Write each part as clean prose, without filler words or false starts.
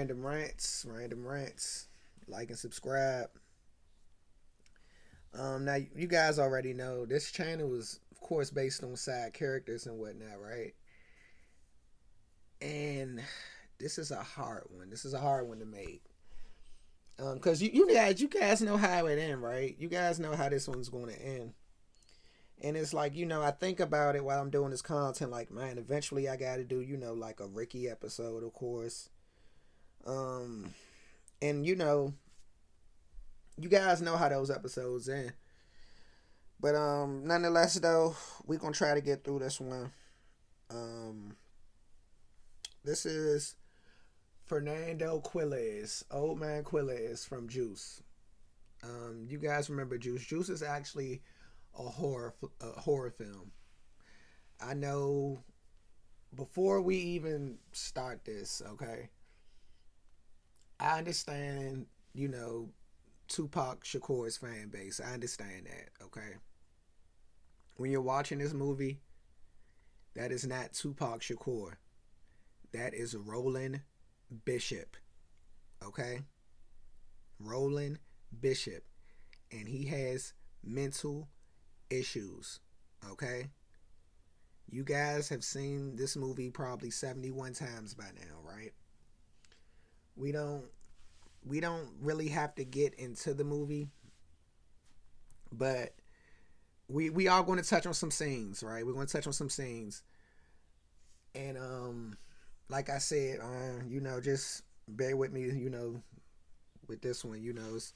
Randumb Rants, Randumb Rants. Like and subscribe. Now you guys already know this channel is, of course, based on side characters and whatnot, right? And this is a hard one. This is a hard one to make. Cause you guys know how it end, right? You guys know how this one's going to end. And it's like, I think about it while I'm doing this content, like, man, eventually I got to do, like a Ricky episode, of course. And you guys know how those episodes end. But nonetheless, though, we're going to try to get through this one. This is Fernando Quiles, Old Man Quiles from Juice. You guys remember Juice? Juice is actually a horror film. I know before we even start this, okay, I understand, Tupac Shakur's fan base. I understand that, okay? When you're watching this movie, that is not Tupac Shakur. That is Roland Bishop, okay? Roland Bishop. And he has mental issues, okay? You guys have seen this movie probably 71 times by now, right? We don't really have to get into the movie, but we are going to touch on some scenes, right? We're going to touch on some scenes. And like I said, just bear with me, with this one, it's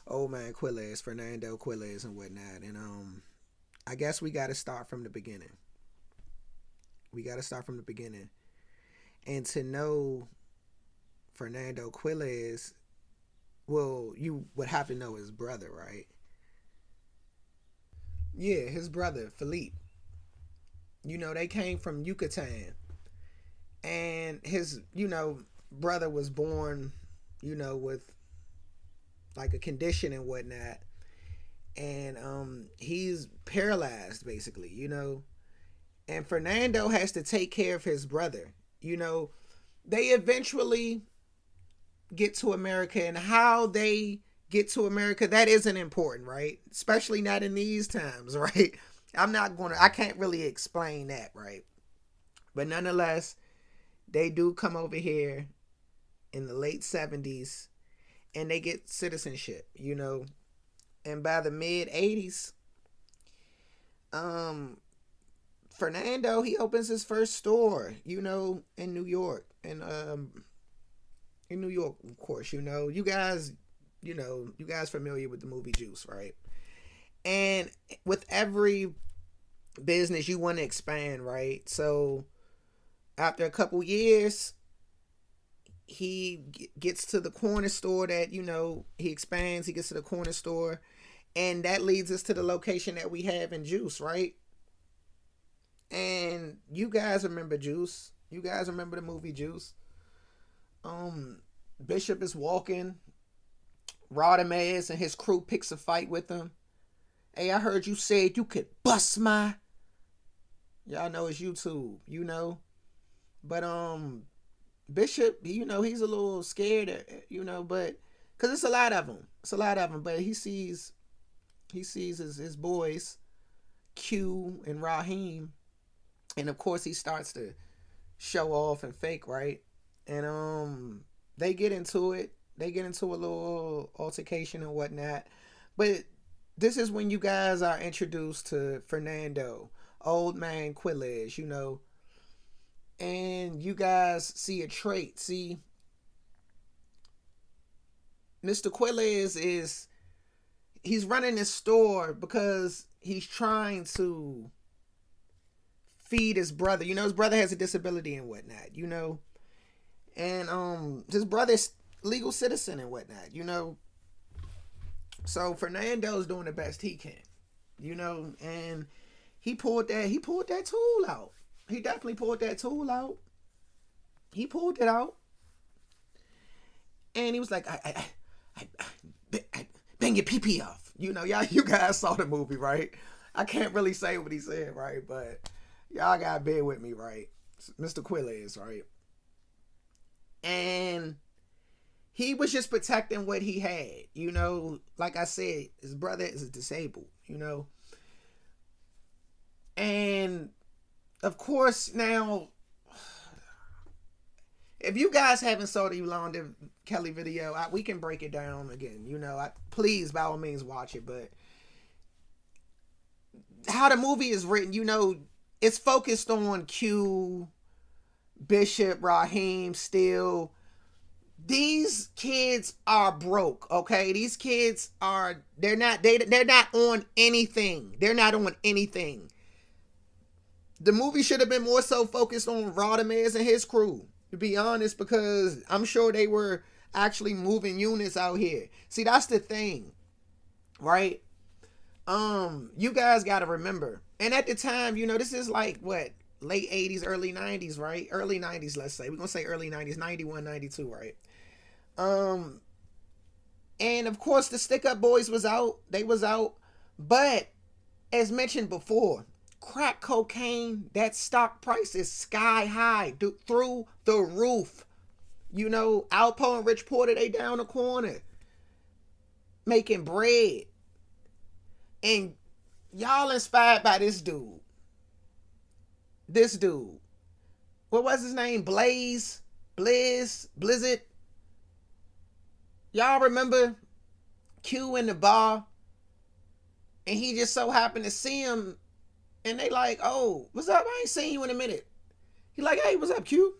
Old Man Quiles, Fernando Quiles and whatnot. And I guess we got to start from the beginning. And to know Fernando Quiles, well, you would have to know his brother, right? Yeah, his brother, Philippe. They came from Yucatan. And his, brother was born, with like a condition and whatnot. And he's paralyzed, basically, And Fernando has to take care of his brother. They eventually get to America, and how they get to America, that isn't important, right? Especially not in these times, right? I can't really explain that, right? But nonetheless, they do come over here in the late 70s and they get citizenship, And by the mid 80s, Fernando, he opens his first store, in New York. And in New York, of course, you guys familiar with the movie Juice, right? And with every business, you want to expand, right? So after a couple years, he gets to the corner store that, he expands, he gets to the corner store, and that leads us to the location that we have in Juice, right? And you guys remember Juice. You guys remember the movie Juice. Bishop is walking. Radames and his crew picks a fight with him. Hey, I heard you said you could bust my. Y'all know it's YouTube, But Bishop, he's a little scared, but because it's a lot of them. But he sees his boys, Q and Raheem, and of course he starts to show off and fake, right? And they get into it. They get into a little altercation and whatnot. But this is when you guys are introduced to Fernando, Old Man Quiles, And you guys see a trait. See, Mr. Quiles he's running this store because he's trying to feed his brother. His brother has a disability and whatnot, And his brother's legal citizen and whatnot, So Fernando's doing the best he can, and he pulled that tool out. He definitely pulled that tool out. He pulled it out. And he was like, I bang your pee-pee off. Y'all, you guys saw the movie, right? I can't really say what he said, right? But y'all gotta bear with me, right? Mr. Quiles, right? And he was just protecting what he had. You know, like I said, his brother is disabled, you know. And of course, now, if you guys haven't saw the Yolanda Kelly video, we can break it down again. You know, please, by all means, watch it. But how the movie is written, you know, it's focused on Q, Bishop, Raheem, Steele. These kids are broke, okay? These kids are, they're not on anything. They're not on anything. The movie should have been more so focused on Randumb and his crew, to be honest, because I'm sure they were actually moving units out here. See, that's the thing, right? You guys got to remember, and at the time, you know, this is like what, late 80s, early 90s, right? Early 90s, let's say. We're going to say early 90s, 91, 92, right? And of course the Stick Up Boys was out. They was out. But as mentioned before, crack cocaine, that stock price is sky high, through the roof. You know, Alpo and Rich Porter, they down the corner making bread. And y'all inspired by this dude. What was his name? Blizzard. Y'all remember Q in the bar? And he just so happened to see him. And they like, oh, what's up? I ain't seen you in a minute. He like, hey, what's up, Q?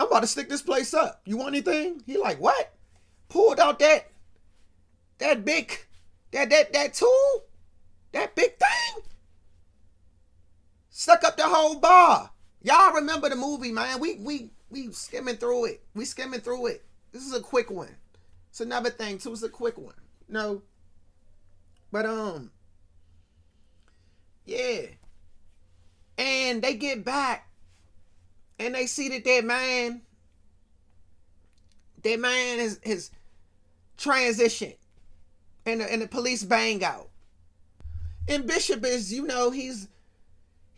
I'm about to stick this place up. You want anything? He like, what? Pulled out that big, that tool? That big thing? Stuck up the whole bar. Y'all remember the movie, man. We skimming through it. This is a quick one. It's another thing, too. It's a quick one. No. But, yeah. And they get back. And they see that their man is transitioned. And the police bang out. And Bishop is, you know, he's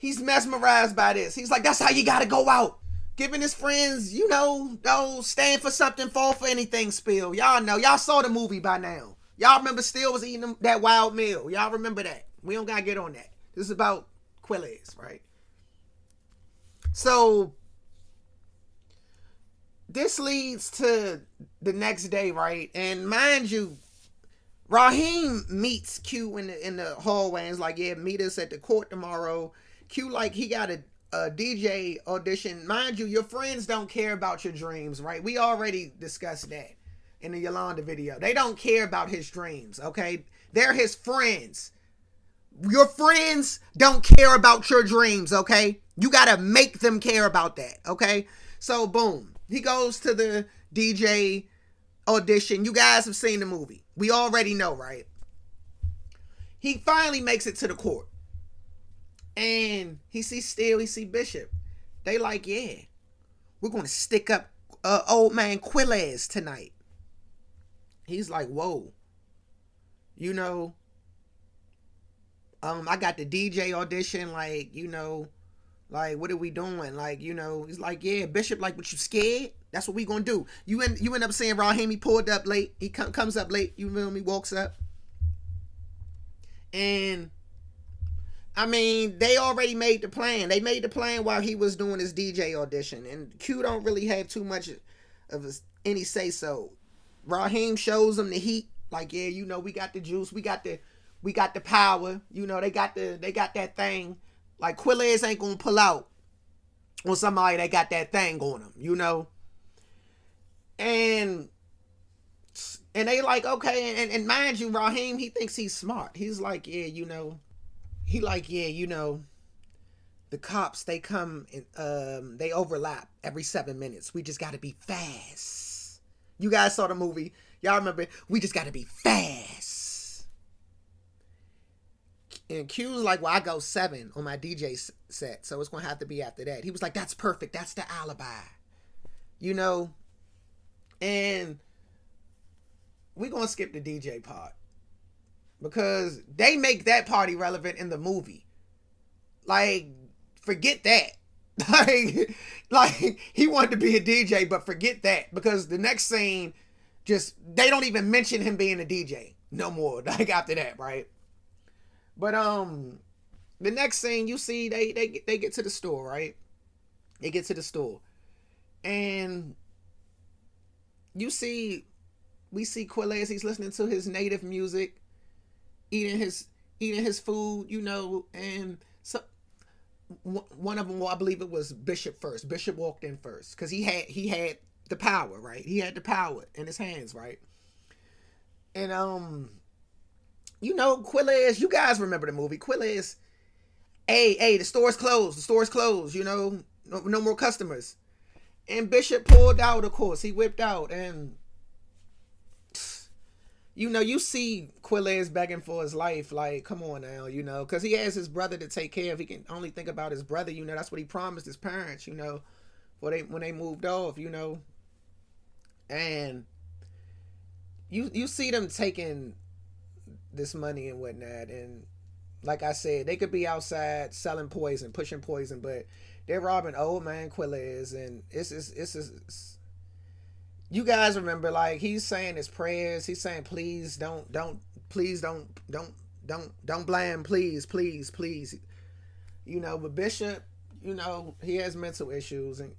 mesmerized by this. He's like, that's how you gotta go out. Giving his friends, you know, stand for something, fall for anything spill. Y'all know. Y'all saw the movie by now. Y'all remember Steele was eating that wild meal. Y'all remember that. We don't gotta get on that. This is about Quiles, right? So, this leads to the next day, right? And mind you, Raheem meets Q in the hallway and is like, yeah, meet us at the court tomorrow. Q, like, he got a DJ audition. Mind you, your friends don't care about your dreams, right? We already discussed that in the Yolanda video. They don't care about his dreams, okay? They're his friends. Your friends don't care about your dreams, okay? You gotta make them care about that, okay? So, boom. He goes to the DJ audition. You guys have seen the movie. We already know, right? He finally makes it to the court. And he sees Steele, he sees Bishop. They like, yeah, we're going to stick up old man Quiles tonight. He's like, whoa. You know, I got the DJ audition, like, you know, like, what are we doing? Like, you know, he's like, yeah, Bishop, like, what, you scared? That's what we gonna do. You end up seeing Raheem, he pulled up late. He comes up late, you feel me, walks up. And I mean, they already made the plan. They made the plan while he was doing his DJ audition. And Q don't really have too much of any say-so. Raheem shows him the heat. Like, yeah, you know, we got the juice. We got the power. You know, they got that thing. Like, Quiles ain't gonna pull out on somebody that got that thing on him, you know? And they like, okay. And mind you, Raheem, he thinks he's smart. He's like, yeah, you know. He like, yeah, you know, the cops, they come and they overlap every 7 minutes. We just got to be fast. You guys saw the movie. Y'all remember, we just got to be fast. And Q's like, well, I go 7 on my DJ set, so it's going to have to be after that. He was like, that's perfect. That's the alibi. You know, and we're going to skip the DJ part. Because they make that part irrelevant in the movie. Like, forget that. Like he wanted to be a DJ, but forget that. Because the next scene, Just they don't even mention him being a DJ no more. Like after that, right? But the next thing you see, they get to the store, right? They get to the store, and we see Quiles. He's listening to his native music, eating his food, and so one of them, well, I believe it was Bishop first. Bishop walked in first because he had the power, right? He had the power in his hands, right? And Quiles, you guys remember the movie Quiles? Hey, the store's closed. The store's closed. No more customers. And Bishop pulled out, of course. He whipped out, and you see Quiles begging for his life. Like, come on now, because he has his brother to take care of. He can only think about his brother. That's what he promised his parents. When they moved off. And you see them taking this money and whatnot, and like I said, they could be outside selling poison, pushing poison, but they're robbing old man Quiles, and it's you guys remember, like, he's saying his prayers. He's saying, please don't blame, please. But Bishop, he has mental issues, and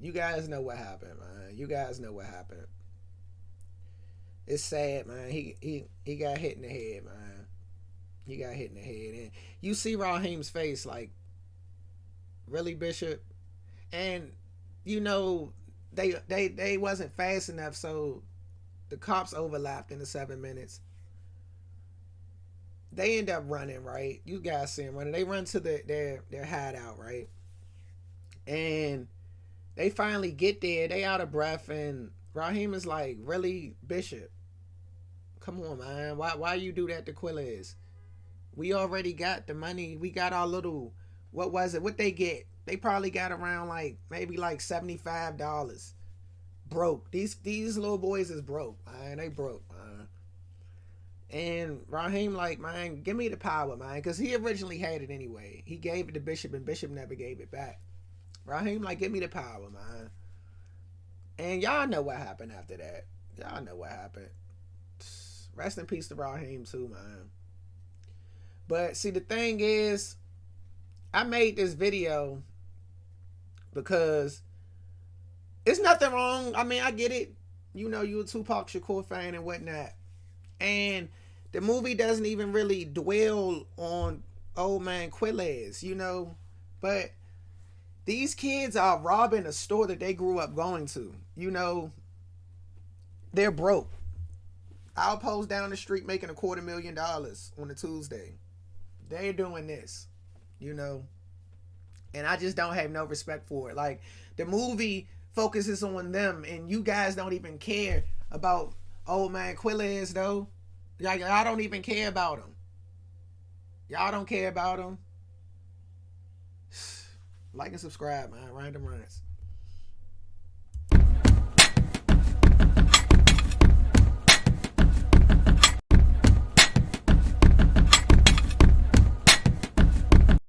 you guys know what happened, man. You guys know what happened. It's sad, man. He got hit in the head, man. He got hit in the head, and you see Raheem's face, like, really, Bishop? And they wasn't fast enough, so the cops overlapped in the 7 minutes. They end up running, right? You guys see them running. They run to their hideout, right? And they finally get there. They out of breath, and Raheem is like, really, Bishop? Come on, man. Why you do that to Quiles? We already got the money. We got our little, what was it? What they get? They probably got around maybe $75. Broke. These little boys is broke, man. They broke, man. And Raheem like, man, give me the power, man. Because he originally had it anyway. He gave it to Bishop, and Bishop never gave it back. Raheem like, give me the power, man. And y'all know what happened after that. Y'all know what happened. Rest in peace to Raheem too, man. But see, the thing is, I made this video because it's nothing wrong. I mean, I get it. You're a Tupac Shakur fan and whatnot. And the movie doesn't even really dwell on old man Quiles, But these kids are robbing a store that they grew up going to. They're broke. I'll post down the street making $250,000 on a Tuesday. They're doing this, and I just don't have no respect for it. Like, the movie focuses on them, and you guys don't even care about old man Quiles, though. Like, y'all don't even care about him. Y'all don't care about him. Like and subscribe, man. Randumb Rants.